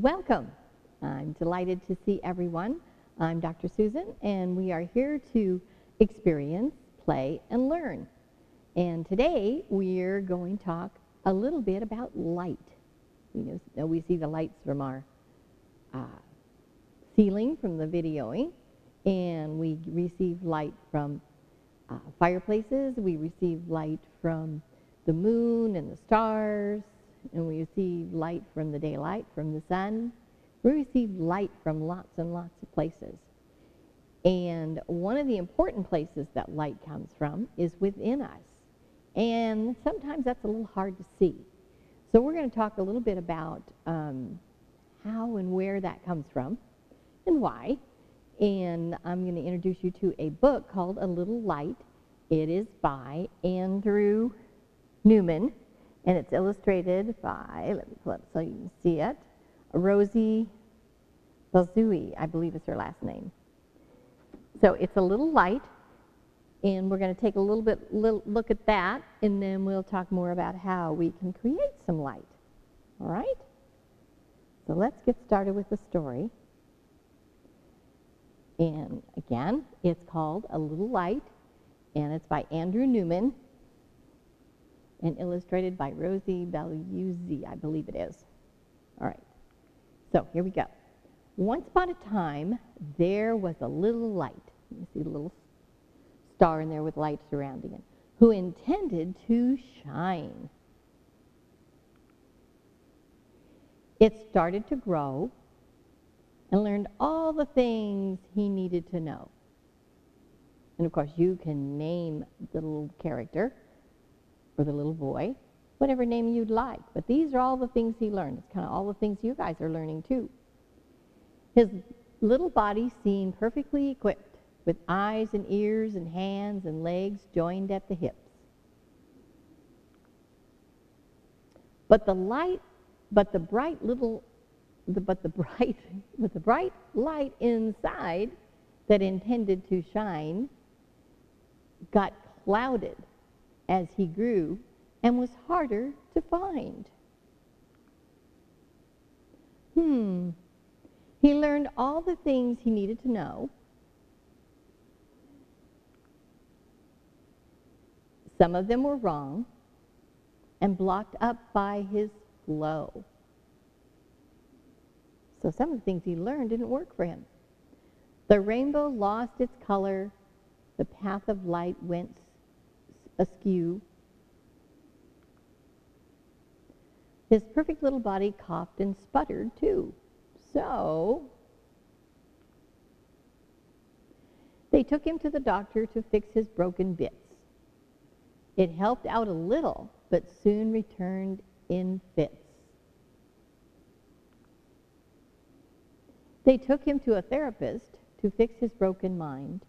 Welcome. I'm delighted to see everyone. I'm Dr. Susan, and we are here to experience, play, and learn. And today we're going to talk a little bit about light. We see the lights from our ceiling from the videoing, and we receive light from fireplaces. We receive light from the moon and the stars, and we receive light from the daylight, from the sun. We receive light from lots and lots of places. And one of the important places that light comes from is within us. And sometimes that's a little hard to see. So we're going to talk a little bit about how and where that comes from and why. And I'm going to introduce you to a book called A Little Light. It is by Andrew Newman, and it's illustrated by, let me pull up so you can see it, Rosie Balzui, I believe is her last name. So it's a little light, and we're going to take a little look at that, and then we'll talk more about how we can create some light. All right? So let's get started with the story. And again, it's called A Little Light, and it's by Andrew Newman, and illustrated by Rosie Balzui, I believe it is. All right, so here we go. Once upon a time, there was a little light. You see the little star in there with light surrounding it, who intended to shine. It started to grow and learned all the things he needed to know. And of course, you can name the little character or the little boy, whatever name you'd like. But these are all the things he learned. It's kind of all the things you guys are learning too. His little body seemed perfectly equipped with eyes and ears and hands and legs joined at the hips. But the bright light inside that intended to shine got clouded as he grew and was harder to find. He learned all the things he needed to know. Some of them were wrong and blocked up by his flow. So some of the things he learned didn't work for him. The rainbow lost its color. The path of light went askew. His perfect little body coughed and sputtered too. So they took him to the doctor to fix his broken bits. It helped out a little, but soon returned in fits. They took him to a therapist to fix his broken mind.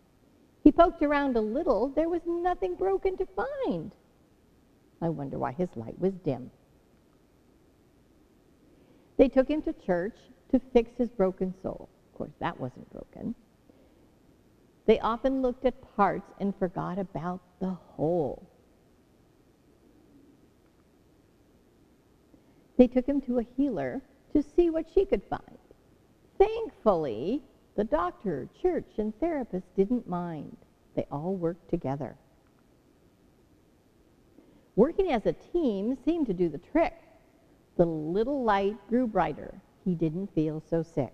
He poked around a little. There was nothing broken to find. I wonder why his light was dim. They took him to church to fix his broken soul. Of course, that wasn't broken. They often looked at parts and forgot about the whole. They took him to a healer to see what she could find. Thankfully, the doctor, church, and therapist didn't mind. They all worked together. Working as a team seemed to do the trick. The little light grew brighter. He didn't feel so sick.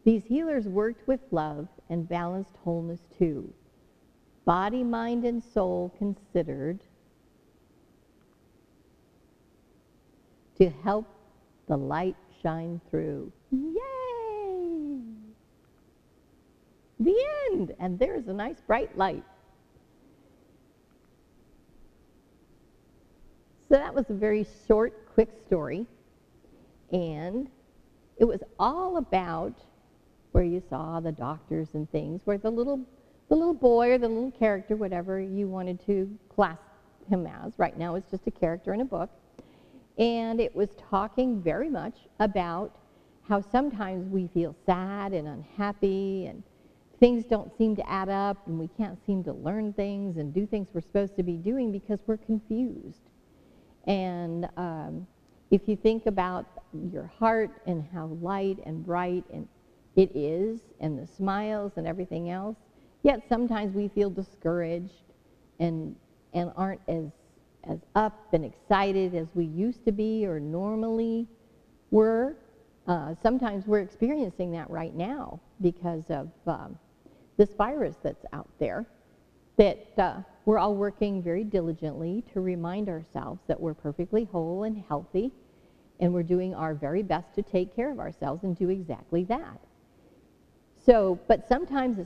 These healers worked with love and balanced wholeness too. Body, mind, and soul considered to help the light shine through. Yay! The end! And there's a nice bright light. So that was a very short, quick story. And it was all about where you saw the doctors and things, where the little boy or the little character, whatever you wanted to class him as. Right now it's just a character in a book. And it was talking very much about how sometimes we feel sad and unhappy and things don't seem to add up and we can't seem to learn things and do things we're supposed to be doing because we're confused. And if you think about your heart and how light and bright and it is, and the smiles and everything else, yet sometimes we feel discouraged and aren't as up and excited as we used to be or normally were. Sometimes we're experiencing that right now because of this virus that's out there, that we're all working very diligently to remind ourselves that we're perfectly whole and healthy, and we're doing our very best to take care of ourselves and do exactly that. So, but sometimes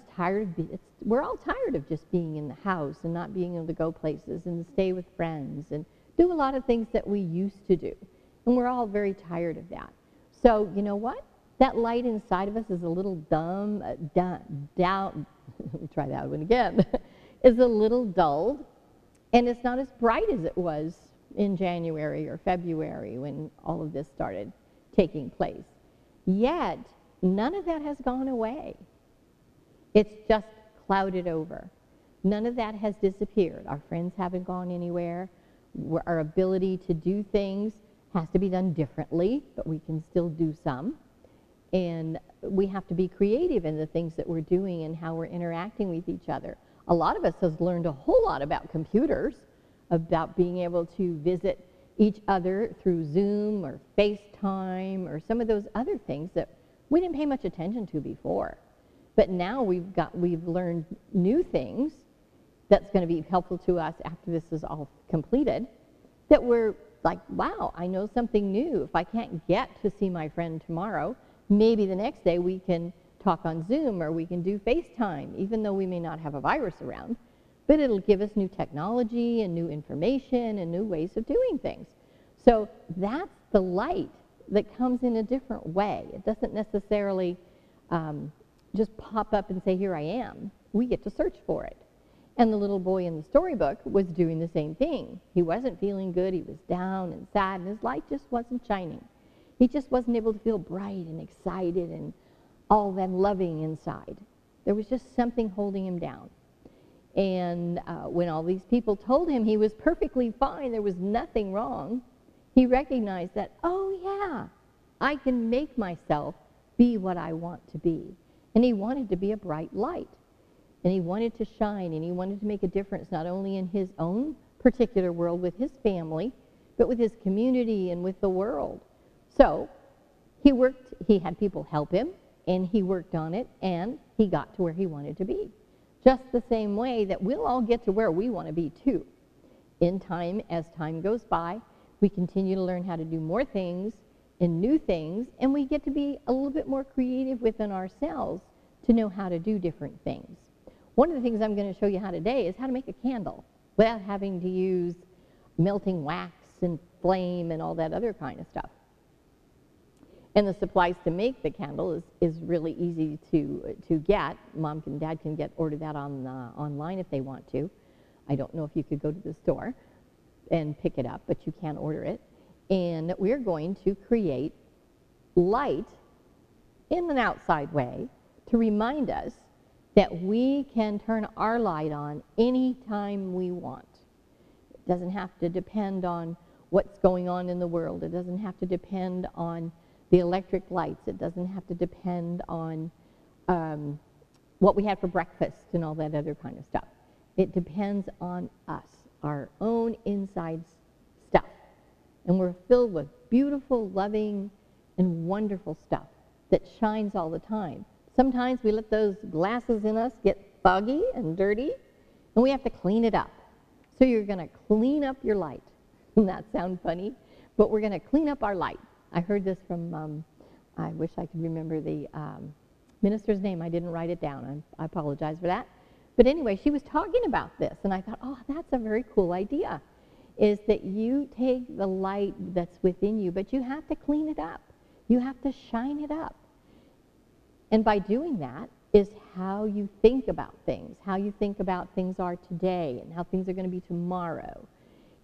we're all tired of just being in the house and not being able to go places and stay with friends and do a lot of things that we used to do. And we're all very tired of that. So, you know what? That light inside of us is a little let me try that one again, is a little dulled, and it's not as bright as it was in January or February when all of this started taking place. Yet, none of that has gone away. It's just clouded over. None of that has disappeared. Our friends haven't gone anywhere. Our ability to do things has to be done differently, but we can still do some. And we have to be creative in the things that we're doing and how we're interacting with each other. A lot of us has learned a whole lot about computers, about being able to visit each other through Zoom or FaceTime or some of those other things that we didn't pay much attention to before. But now we've learned new things that's going to be helpful to us after this is all completed, that we're like, wow, I know something new. If I can't get to see my friend tomorrow, maybe the next day we can talk on Zoom or we can do FaceTime, even though we may not have a virus around. But it'll give us new technology and new information and new ways of doing things. So that's the light that comes in a different way. It doesn't necessarily just pop up and say, here I am. We get to search for it. And the little boy in the storybook was doing the same thing. He wasn't feeling good. He was down and sad, and his light just wasn't shining. He just wasn't able to feel bright and excited and all that loving inside. There was just something holding him down. And when all these people told him he was perfectly fine, there was nothing wrong, he recognized that, oh yeah, I can make myself be what I want to be. And he wanted to be a bright light. And he wanted to shine, and he wanted to make a difference not only in his own particular world with his family, but with his community and with the world. So he had people help him, and he worked on it, and he got to where he wanted to be. Just the same way that we'll all get to where we want to be too. In time, as time goes by, we continue to learn how to do more things and new things, and we get to be a little bit more creative within ourselves to know how to do different things. One of the things I'm going to show you how today is how to make a candle without having to use melting wax and flame and all that other kind of stuff. And the supplies to make the candle is really easy to get. Mom and Dad can order that online if they want to. I don't know if you could go to the store and pick it up, but you can order it. And we're going to create light in an outside way to remind us that we can turn our light on anytime we want. It doesn't have to depend on what's going on in the world. It doesn't have to depend on the electric lights. It doesn't have to depend on what we had for breakfast and all that other kind of stuff. It depends on us, our own inside stuff. And we're filled with beautiful, loving, and wonderful stuff that shines all the time. Sometimes we let those glasses in us get foggy and dirty, and we have to clean it up. So you're going to clean up your light. Doesn't that sound funny? But we're going to clean up our light. I heard this from, I wish I could remember the minister's name. I didn't write it down. I apologize for that. But anyway, she was talking about this, and I thought, oh, that's a very cool idea, is that you take the light that's within you, but you have to clean it up. You have to shine it up. And by doing that is how you think about things, how you think about things are today and how things are going to be tomorrow.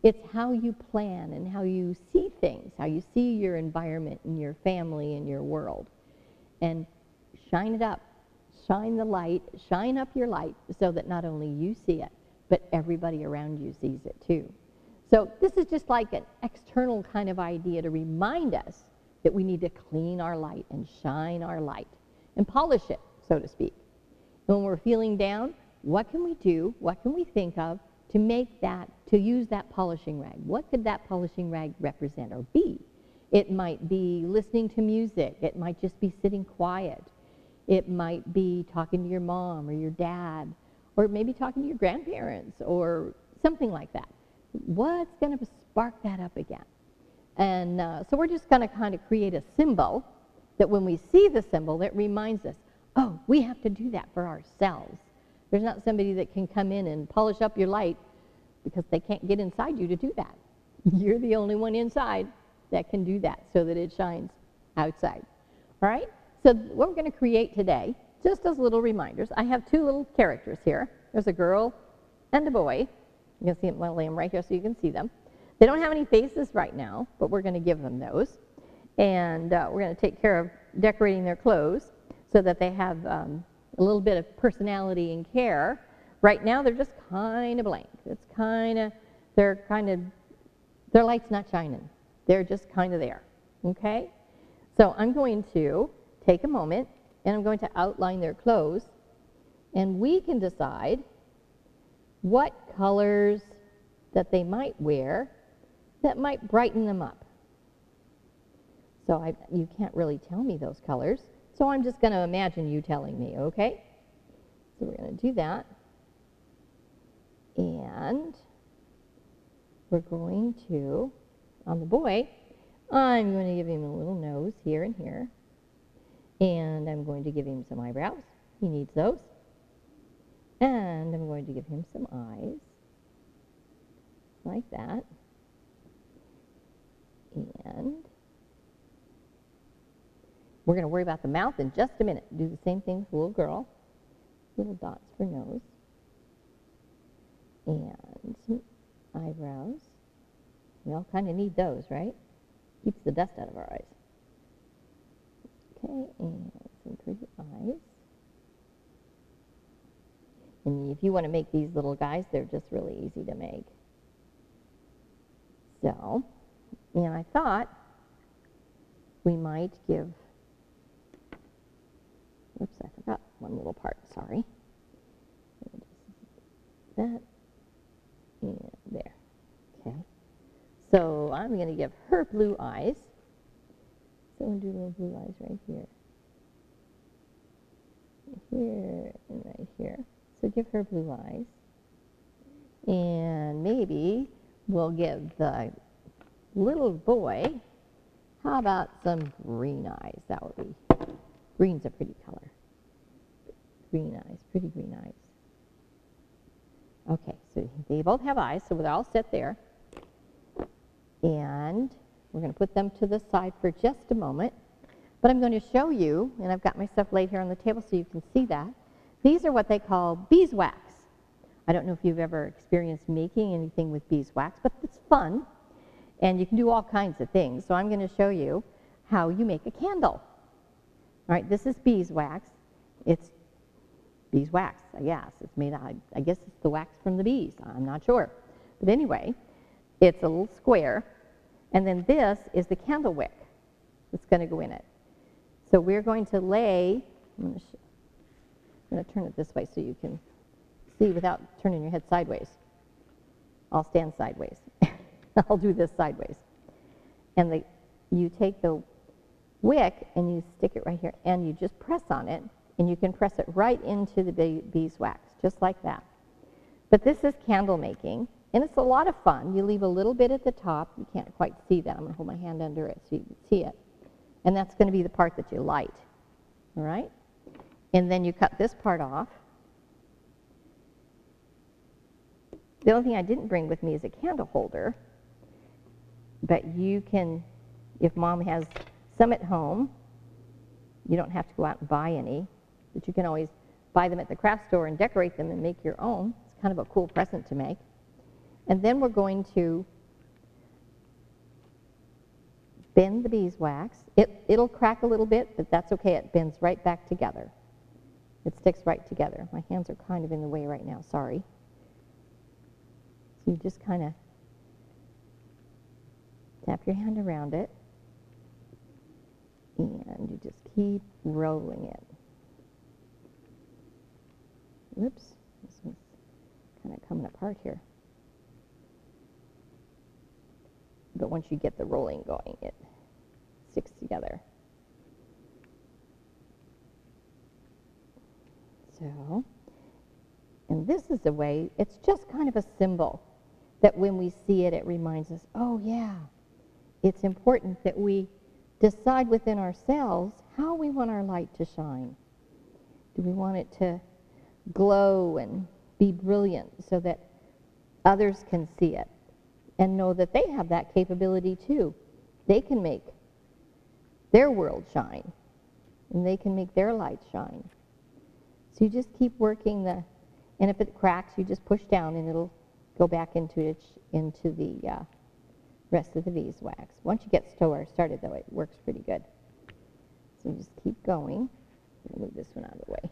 It's how you plan and how you see things, how you see your environment and your family and your world. And shine it up. Shine the light, shine up your light so that not only you see it, but everybody around you sees it too. So this is just like an external kind of idea to remind us that we need to clean our light and shine our light and polish it, so to speak. When we're feeling down, what can we do? What can we think of to make that, to use that polishing rag? What could that polishing rag represent or be? It might be listening to music. It might just be sitting quiet. It might be talking to your mom or your dad, or maybe talking to your grandparents or something like that. What's going to spark that up again? And so we're just going to kind of create a symbol that when we see the symbol, that reminds us, oh, we have to do that for ourselves. There's not somebody that can come in and polish up your light because they can't get inside you to do that. You're the only one inside that can do that so that it shines outside. All right? So what we're going to create today, just as little reminders, I have two little characters here. There's a girl and a boy. You can see them, I'll lay them right here so you can see them. They don't have any faces right now, but we're going to give them those. And we're going to take care of decorating their clothes so that they have a little bit of personality and care. Right now, they're just kind of blank. It's kind of, their light's not shining. They're just kind of there, okay? So I'm going to take a moment, and I'm going to outline their clothes, and we can decide what colors that they might wear that might brighten them up. So you can't really tell me those colors, so I'm just going to imagine you telling me, okay? So we're going to do that. And we're going to, on the boy, I'm going to give him a little nose here and here. And I'm going to give him some eyebrows. He needs those. And I'm going to give him some eyes, like that. And we're going to worry about the mouth in just a minute. Do the same thing with the little girl. Little dots for nose. And some eyebrows. We all kind of need those, right? Keeps the dust out of our eyes. Okay, and some pretty eyes. And if you want to make these little guys, they're just really easy to make. So, and I thought we might give, oops, I forgot one little part, sorry. That, and there, okay. So I'm going to give her blue eyes. So I'm going to do little blue eyes right here. Here and right here. So give her blue eyes. And maybe we'll give the little boy, how about some green eyes? That would be, green's a pretty color. Green eyes, pretty green eyes. Okay, so they both have eyes, so they're all set there. And we're going to put them to the side for just a moment. But I'm going to show you, and I've got my stuff laid here on the table so you can see that. These are what they call beeswax. I don't know if you've ever experienced making anything with beeswax, but it's fun. And you can do all kinds of things. So I'm going to show you how you make a candle. All right, this is beeswax. It's beeswax, yes. It's made out, I guess it's the wax from the bees. I'm not sure. But anyway, it's a little square. And then this is the candle wick that's going to go in it. So we're going to lay, I'm going to turn it this way so you can see without turning your head sideways. I'll stand sideways. I'll do this sideways. And you take the wick and you stick it right here and you just press on it, and you can press it right into the beeswax, just like that. But this is candle making, and it's a lot of fun. You leave a little bit at the top. You can't quite see that. I'm going to hold my hand under it so you can see it. And that's going to be the part that you light. All right? And then you cut this part off. The only thing I didn't bring with me is a candle holder. But you can, if Mom has some at home, you don't have to go out and buy any. But you can always buy them at the craft store and decorate them and make your own. It's kind of a cool present to make. And then we're going to bend the beeswax. It'll crack a little bit, but that's okay. It bends right back together. It sticks right together. My hands are kind of in the way right now, sorry. So you just kind of your hand around it, and you just keep rolling it. Whoops, this one's kind of coming apart here. But once you get the rolling going, it sticks together. So, and this is a way, it's just kind of a symbol that when we see it, it reminds us, oh yeah, it's important that we decide within ourselves how we want our light to shine. Do we want it to glow and be brilliant so that others can see it and know that they have that capability too? They can make their world shine, and they can make their light shine. So you just keep working the, and if it cracks, you just push down and it'll go back into the rest of the beeswax. Once you get started, though, it works pretty good. So you just keep going. I'll move this one out of the way.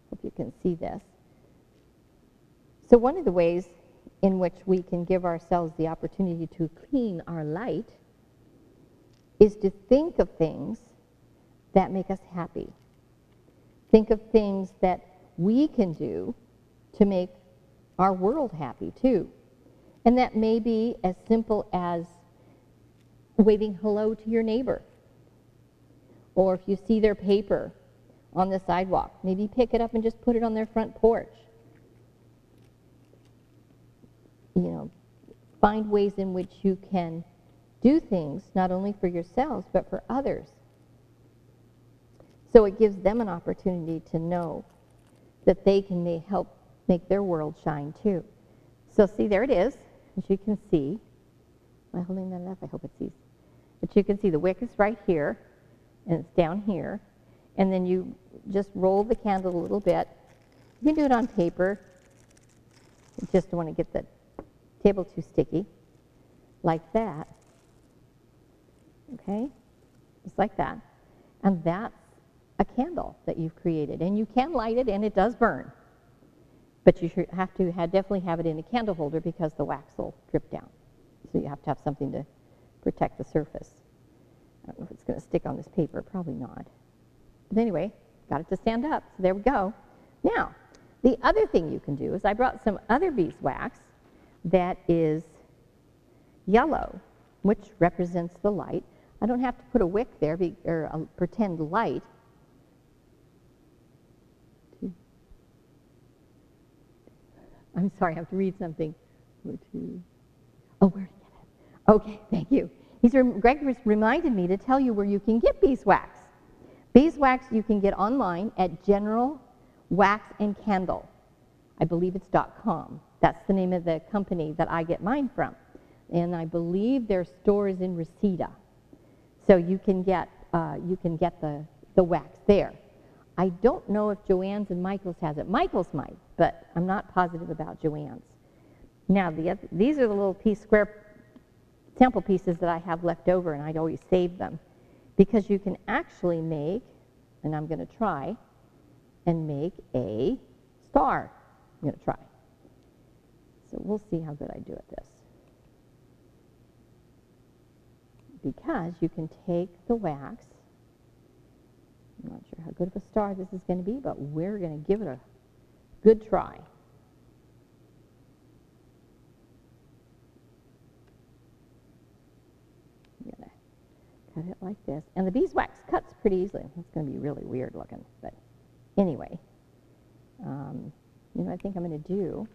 Hope you can see this. So one of the ways in which we can give ourselves the opportunity to clean our light is to think of things that make us happy. Think of things that we can do to make our world happy too. And that may be as simple as waving hello to your neighbor. Or if you see their paper on the sidewalk, maybe pick it up and just put it on their front porch. You know, find ways in which you can do things not only for yourselves but for others. So it gives them an opportunity to know that they can help make their world shine too. So see, there it is. As you can see, am I holding that up? I hope it sees. But you can see the wick is right here, and it's down here. And then you just roll the candle a little bit. You can do it on paper. You just don't want to get the table too sticky, like that. Okay? Just like that. And that's a candle that you've created. And you can light it, and it does burn. But you should have to definitely have it in a candle holder because the wax will drip down. So you have to have something to protect the surface. I don't know if it's going to stick on this paper. Probably not. But anyway, got it to stand up. So there we go. Now, the other thing you can do is I brought some other beeswax that is yellow, which represents the light. I don't have to put a wick there or a pretend light. I'm sorry, I have to read something. Oh, where did I get it? Okay, thank you. Greg reminded me to tell you where you can get beeswax. Beeswax you can get online at General Wax and Candle. I believe it's .com. That's the name of the company that I get mine from. And I believe their store is in Reseda. So you can get the wax there. I don't know if Joann's and Michael's has it. Michael's might, but I'm not positive about Joann's. Now, these are the little square sample pieces that I have left over, and I'd always save them. Because you can actually make, and I'm going to try, and make a star. I'm going to try. So we'll see how good I do at this. Because you can take the wax. I'm not sure how good of a star this is going to be, but we're going to give it a good try. I'm going to cut it like this. And the beeswax cuts pretty easily. It's going to be really weird looking. But anyway, you know what I think I'm going to do?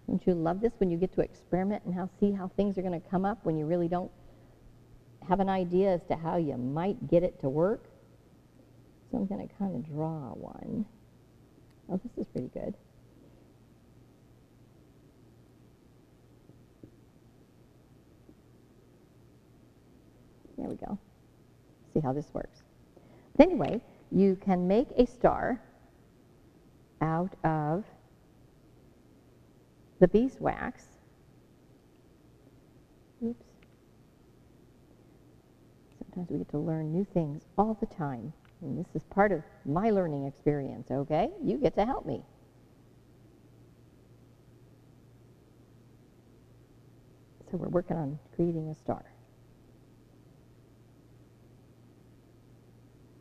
Don't you love this when you get to experiment and see how things are going to come up when you really don't have an idea as to how you might get it to work? So I'm going to kind of draw one. Oh, this is pretty good. There we go. See how this works. But anyway, you can make a star out of the beeswax. Oops. Sometimes we get to learn new things all the time. And this is part of my learning experience, okay? You get to help me. So we're working on creating a star.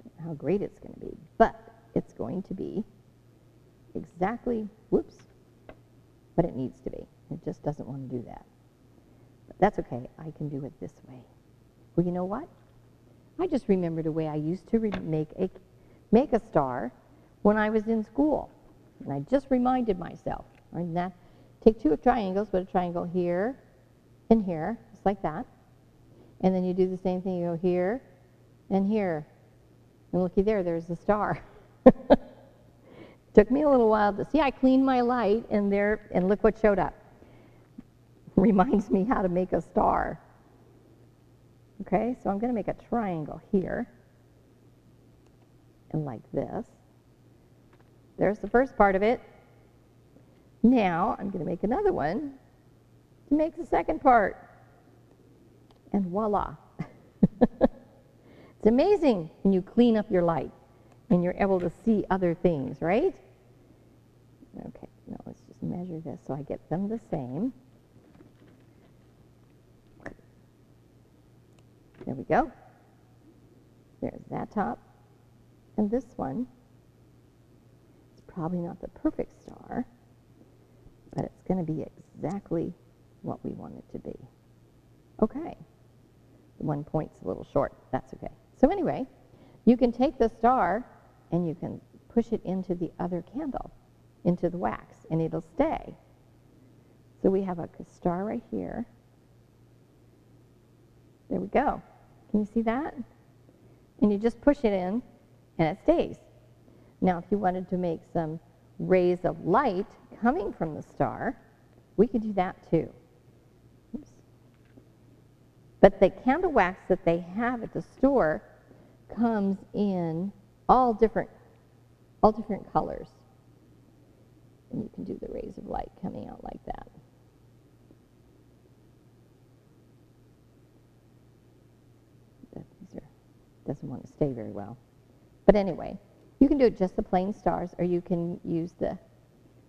Don't know how great it's going to be, but it's going to be exactly, whoops, what it needs to be. It just doesn't want to do that. But that's okay. I can do it this way. Well, you know what? I just remembered a way I used to make a star when I was in school. And I just reminded myself. Take two triangles, put a triangle here and here, just like that. And then you do the same thing. You go here and here. And looky there, there's the star. Took me a little while to see. I cleaned my light, and look what showed up. Reminds me how to make a star. Okay, so I'm going to make a triangle here, and like this. There's the first part of it. Now I'm going to make another one to make the second part. And voila. It's amazing when you clean up your light and you're able to see other things, right? Okay, now let's just measure this so I get them the same. There we go. There's that top. And this one is probably not the perfect star, but it's going to be exactly what we want it to be. Okay. The one point's a little short. That's okay. So anyway, you can take the star and you can push it into the other candle, into the wax, and it'll stay. So we have a star right here. There we go. Can you see that? And you just push it in, and it stays. Now, if you wanted to make some rays of light coming from the star, we could do that too. Oops. But the candle wax that they have at the store comes in all different colors. And you can do the rays of light coming out like that. Doesn't want to stay very well. But anyway, you can do it just the plain stars, or you can use the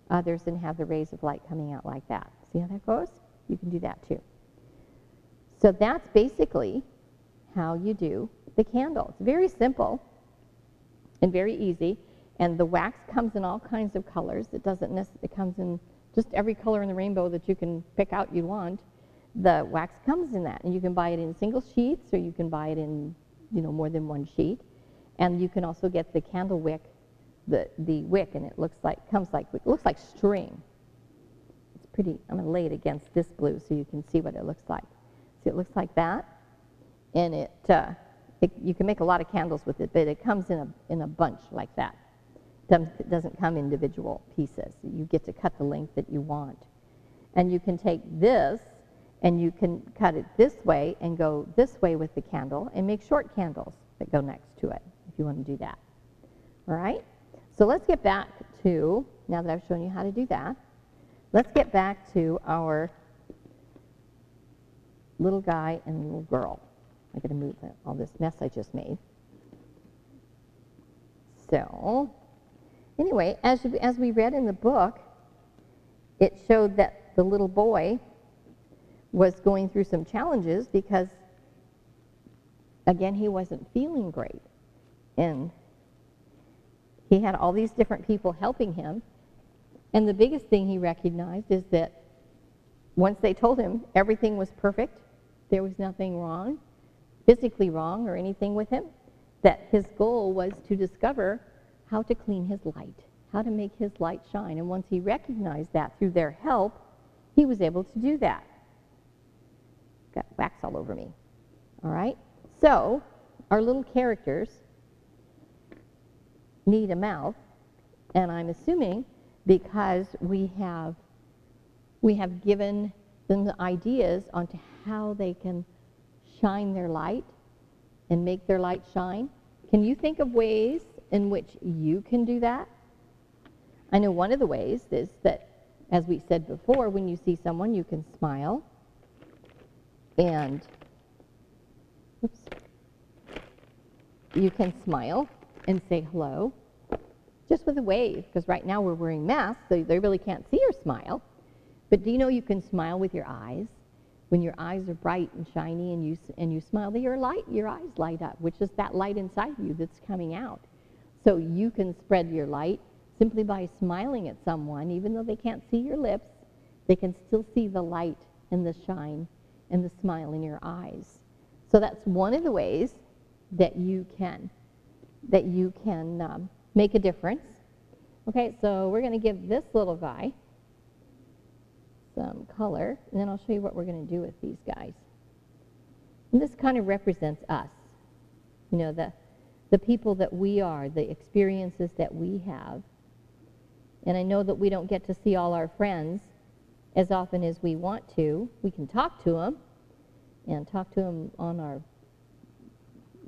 others and have the rays of light coming out like that. See how that goes? You can do that too. So that's basically how you do the candle. It's very simple and very easy, and the wax comes in all kinds of colors. It comes in just every color in the rainbow that you can pick out you want. The wax comes in that, and you can buy it in single sheets, or you can buy it in more than one sheet. And you can also get the candle wick, the wick, and it looks like string. It's pretty. I'm going to lay it against this blue so you can see what it looks like. See, it looks like that, and you can make a lot of candles with it, but it comes in a bunch like that. It doesn't come individual pieces. You get to cut the length that you want, and you can take this and you can cut it this way and go this way with the candle and make short candles that go next to it if you want to do that. All right? So let's get back to, now that I've shown you how to do that, let's get back to our little guy and little girl. I'm going to move all this mess I just made. So anyway, as we read in the book, it showed that the little boy was going through some challenges because, again, he wasn't feeling great. And he had all these different people helping him. And the biggest thing he recognized is that once they told him everything was perfect, there was nothing wrong, physically wrong or anything with him, that his goal was to discover how to clean his light, how to make his light shine. And once he recognized that through their help, he was able to do that. Got wax all over me. All right? So our little characters need a mouth, and I'm assuming because we have given them the ideas onto how they can shine their light and make their light shine. Can you think of ways in which you can do that? I know one of the ways is that, as we said before, when you see someone, you can smile and you can smile and say hello just with a wave, because right now we're wearing masks, so they really can't see your smile. But do you know you can smile with your eyes? when your eyes are bright and shiny and you smile, your eyes light up, which is that light inside you that's coming out. So you can spread your light simply by smiling at someone. Even though they can't see your lips, they can still see the light and the shine and the smile in your eyes. So that's one of the ways that you can make a difference. Okay, so we're going to give this little guy some color, and then I'll show you what we're going to do with these guys. And this kind of represents us, you know, the people that we are, the experiences that we have. And I know that we don't get to see all our friends as often as we want to. We can talk to them, and talk to them on our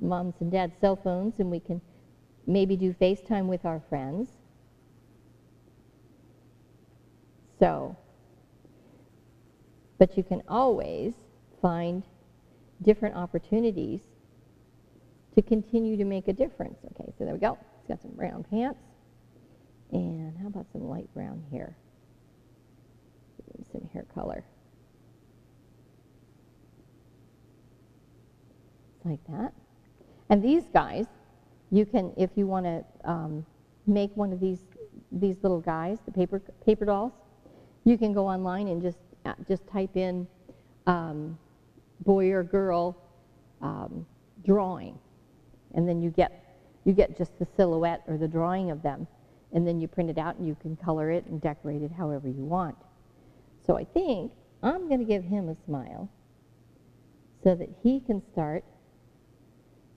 moms and dads' cell phones, and we can maybe do FaceTime with our friends. So, but you can always find different opportunities to continue to make a difference. Okay, so there we go. He's got some brown pants. And how about some light brown hair? Give him some hair color. Like that. And these guys, you can, if you want to make one of these little guys, the paper dolls, you can go online and just type in boy or girl drawing, and then you get just the silhouette or the drawing of them, and then you print it out and you can color it and decorate it however you want. So I think I'm going to give him a smile so that he can start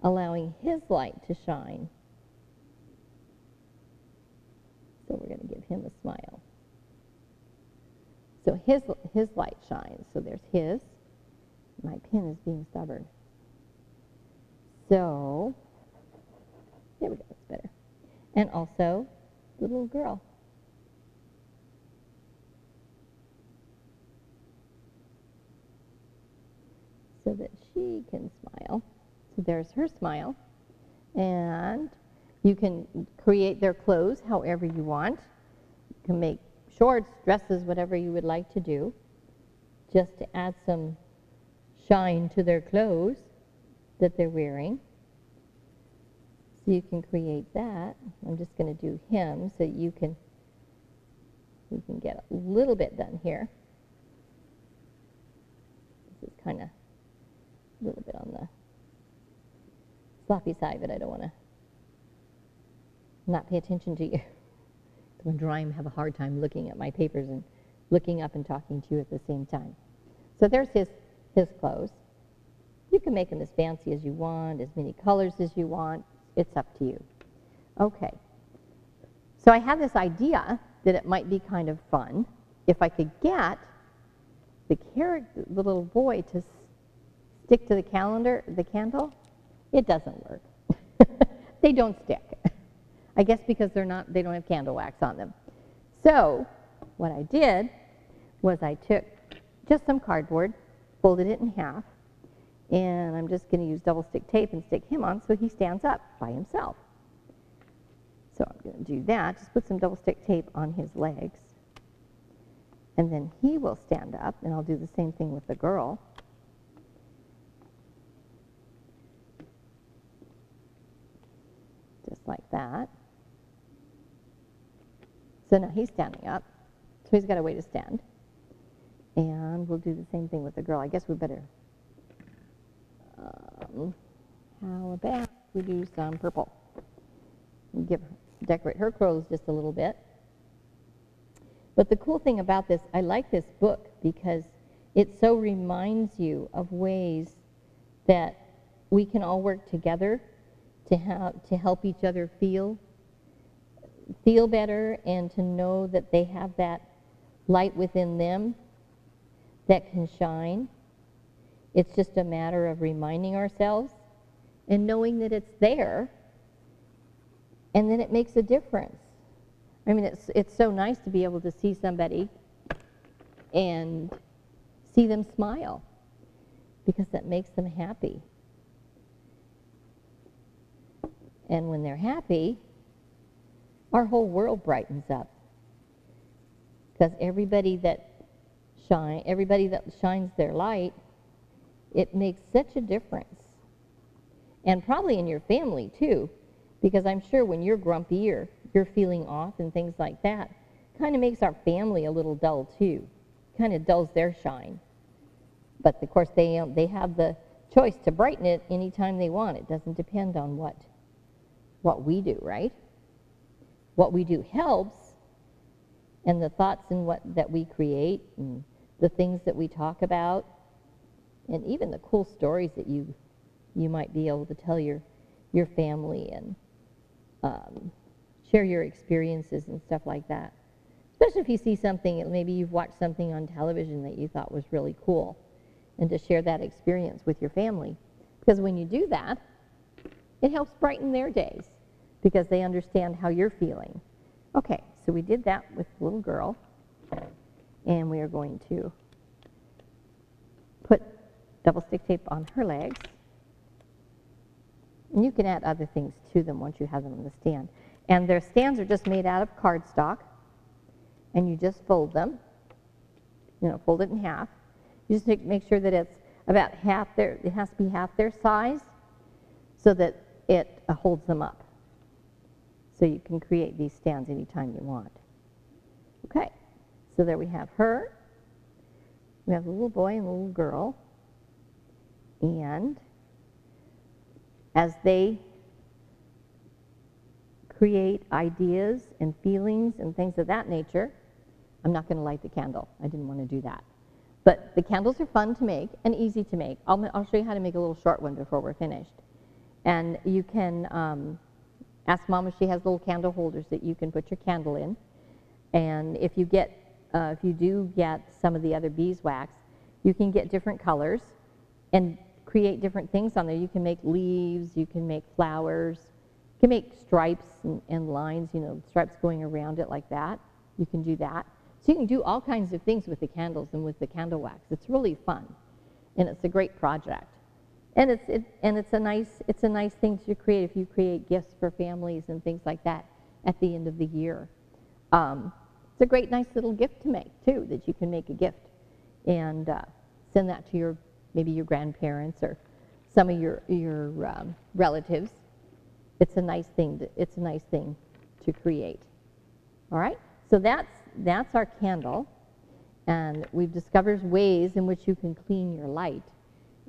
allowing his light to shine. So we're going to give him a smile. So his light shines. So there's his. My pen is being stubborn. So there we go. That's better. And also the little girl. So that she can smile. So there's her smile. And you can create their clothes however you want. You can make shorts, dresses, whatever you would like to do, just to add some shine to their clothes that they're wearing. So you can create that. I'm just going to do him so we can get a little bit done here. This is kind of a little bit on the sloppy side, but I don't want to not pay attention to you. When drawing, I have a hard time looking at my papers and looking up and talking to you at the same time. So there's his clothes. You can make them as fancy as you want, as many colors as you want. It's up to you. Okay. So I had this idea that it might be kind of fun if I could get the little boy to stick to the candle. It doesn't work. They don't stick. I guess because they don't have candle wax on them. So what I did was I took just some cardboard, folded it in half, and I'm just going to use double stick tape and stick him on so he stands up by himself. So I'm going to do that, just put some double stick tape on his legs, and then he will stand up, and I'll do the same thing with the girl. Just like that. So now he's standing up, so he's got a way to stand. And we'll do the same thing with the girl. I guess we better, how about we do some purple? Decorate her clothes just a little bit. But the cool thing about this, I like this book because it so reminds you of ways that we can all work together to help each other feel better and to know that they have that light within them that can shine. It's just a matter of reminding ourselves and knowing that it's there, and then it makes a difference. I mean, it's so nice to be able to see somebody and see them smile because that makes them happy. And when they're happy, our whole world brightens up because everybody that shine, everybody that shines their light, it makes such a difference. And probably in your family too, because I'm sure when you're grumpy or you're feeling off and things like that, kind of makes our family a little dull too. Kind of dulls their shine. But of course they have the choice to brighten it anytime they want. It doesn't depend on what we do, right? What we do helps, and the thoughts that we create and the things that we talk about, and even the cool stories that you might be able to tell your family and share your experiences and stuff like that. Especially if you see something, maybe you've watched something on television that you thought was really cool, and to share that experience with your family. Because when you do that, it helps brighten their days because they understand how you're feeling. Okay, so we did that with the little girl, and we are going to put double stick tape on her legs. And you can add other things to them once you have them on the stand. And their stands are just made out of cardstock, and you just fold them, fold it in half. You just make sure that it's about half it has to be half their size so that it holds them up. So you can create these stands anytime you want. Okay, so there we have her. We have the little boy and the little girl. And as they create ideas and feelings and things of that nature, I'm not going to light the candle. I didn't want to do that. But the candles are fun to make and easy to make. I'll show you how to make a little short one before we're finished. And you can ask Mom if she has little candle holders that you can put your candle in. And if you do get some of the other beeswax, you can get different colors and create different things on there. You can make leaves, you can make flowers, you can make stripes and lines, stripes going around it like that. You can do that. So you can do all kinds of things with the candles and with the candle wax. It's really fun, and it's a great project. And it's a nice thing to create if you create gifts for families and things like that at the end of the year. It's a great, nice little gift to make too. That you can make a gift and send that to maybe your grandparents or some of your relatives. It's a nice thing. It's a nice thing to create. All right. So that's our candle, and we've discovered ways in which you can clean your light.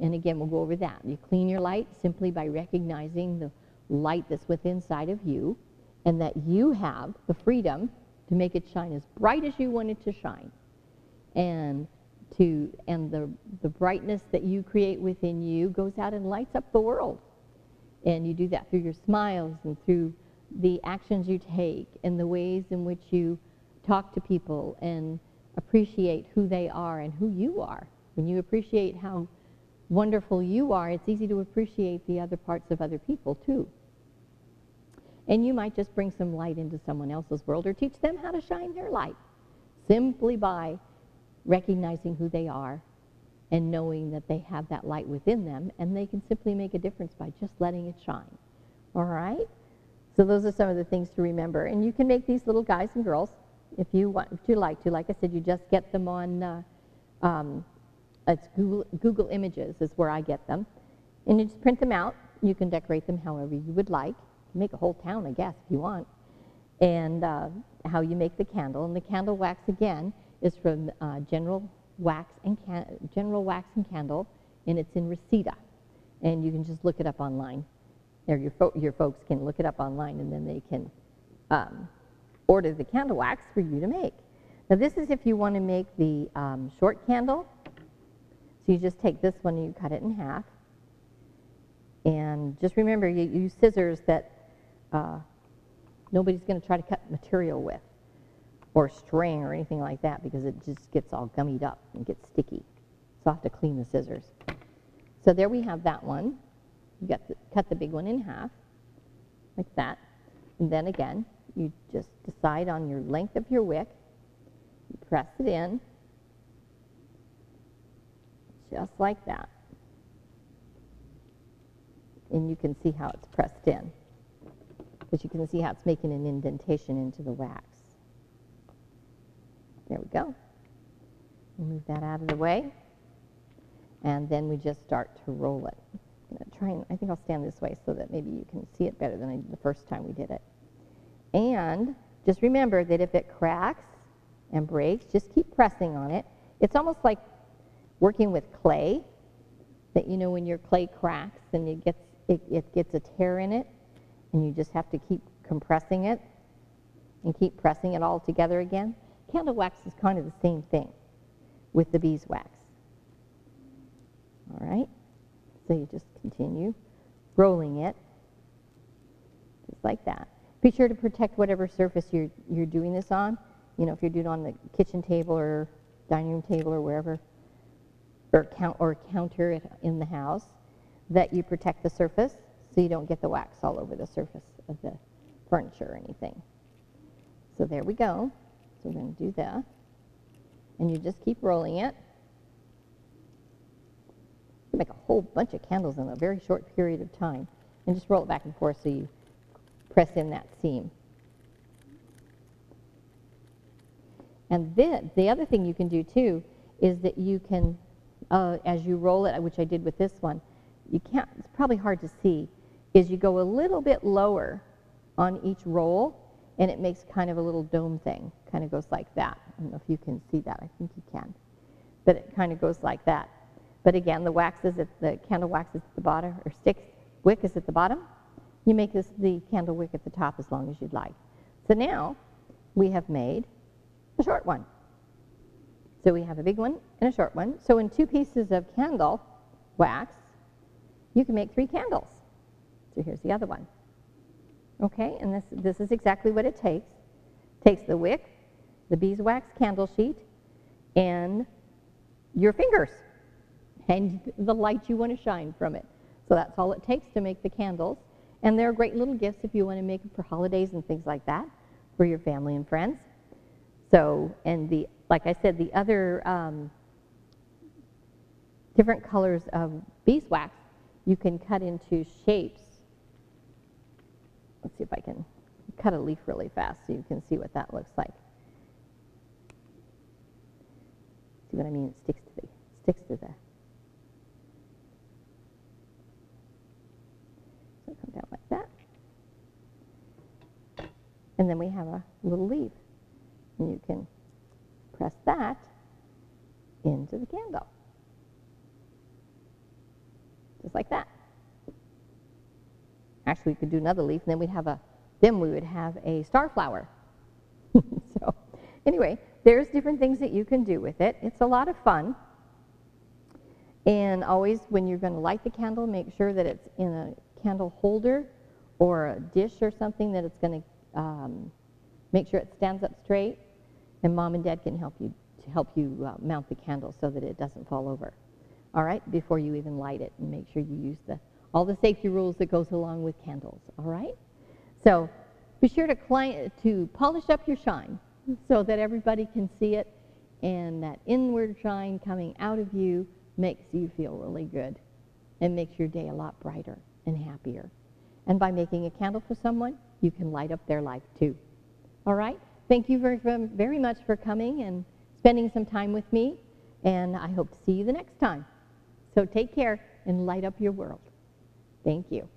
And again, we'll go over that. You clean your light simply by recognizing the light that's within inside of you, and that you have the freedom to make it shine as bright as you want it to shine. And the brightness that you create within you goes out and lights up the world. And you do that through your smiles and through the actions you take and the ways in which you talk to people and appreciate who they are and who you are. When you appreciate how wonderful you are, it's easy to appreciate the other parts of other people too. And you might just bring some light into someone else's world or teach them how to shine their light simply by recognizing who they are and knowing that they have that light within them, and they can simply make a difference by just letting it shine. All right? So those are some of the things to remember. And you can make these little guys and girls if you like to. Like I said, you just get them on it's Google Images is where I get them. And you just print them out. You can decorate them however you would like. Make a whole town, I guess, if you want. And how you make the candle. And the candle wax, again, is from General Wax and Candle, and it's in Reseda. And you can just look it up online. Or your folks can look it up online, and then they can order the candle wax for you to make. Now this is if you want to make the short candle. So you just take this one and you cut it in half. And just remember, you use scissors that nobody's going to try to cut material with, or string or anything like that, because it just gets all gummied up and gets sticky. So I'll have to clean the scissors. So there we have that one. You cut the big one in half, like that. And then again, you just decide on your length of your wick. You press it in, just like that. And you can see how it's pressed in. But you can see how it's making an indentation into the wax. There we go. Move that out of the way. And then we just start to roll it. I'm going to try and, I think I'll stand this way so that maybe you can see it better than I did the first time we did it. And just remember that if it cracks and breaks, just keep pressing on it. It's almost like working with clay, that you know when your clay cracks and it gets a tear in it, and you just have to keep compressing it and keep pressing it all together again. Candle wax is kind of the same thing with the beeswax. All right, so you just continue rolling it just like that. Be sure to protect whatever surface you're doing this on. You know, if you're doing it on the kitchen table or dining room table or wherever, or counter in the house, that you protect the surface so you don't get the wax all over the surface of the furniture or anything. So there we go. So we're going to do that. And you just keep rolling it. You make a whole bunch of candles in a very short period of time. And just roll it back and forth so you press in that seam. And then the other thing you can do too is that you can, as you roll it, which I did with this one, you can't, it's probably hard to see, is you go a little bit lower on each roll, and it makes kind of a little dome thing. Kind of goes like that. I don't know if you can see that. I think you can. But it kind of goes like that. But again, the wax is the candle wax is at the bottom, or wick is at the bottom. You make the candle wick at the top as long as you'd like. So now we have made a short one. So we have a big one and a short one. So in 2 pieces of candle wax, you can make 3 candles. So here's the other one. Okay, and this is exactly what it takes. It takes the wick, the beeswax candle sheet, and your fingers, and the light you want to shine from it. So that's all it takes to make the candles. And they're great little gifts if you want to make them for holidays and things like that, for your family and friends. So, and like I said, the other different colors of beeswax, you can cut into shapes. Let's see if I can cut a leaf really fast so you can see what that looks like. See what I mean? It sticks to the. So come down like that. And then we have a little leaf. And you can press that into the candle. Just like that. Actually, we could do another leaf, and then we would have a star flower. So anyway, there's different things that you can do with it. It's a lot of fun. And always, when you're going to light the candle, make sure that it's in a candle holder or a dish or something that it's going to make sure it stands up straight. And Mom and Dad can help you mount the candle so that it doesn't fall over. All right, before you even light it, and make sure you use all the safety rules that goes along with candles. All right, so be sure to polish up your shine so that everybody can see it, and that inward shine coming out of you makes you feel really good and makes your day a lot brighter and happier. And by making a candle for someone, you can light up their life too. All right, thank you very much for coming and spending some time with me, and I hope to see you the next time. So take care and light up your world. Thank you.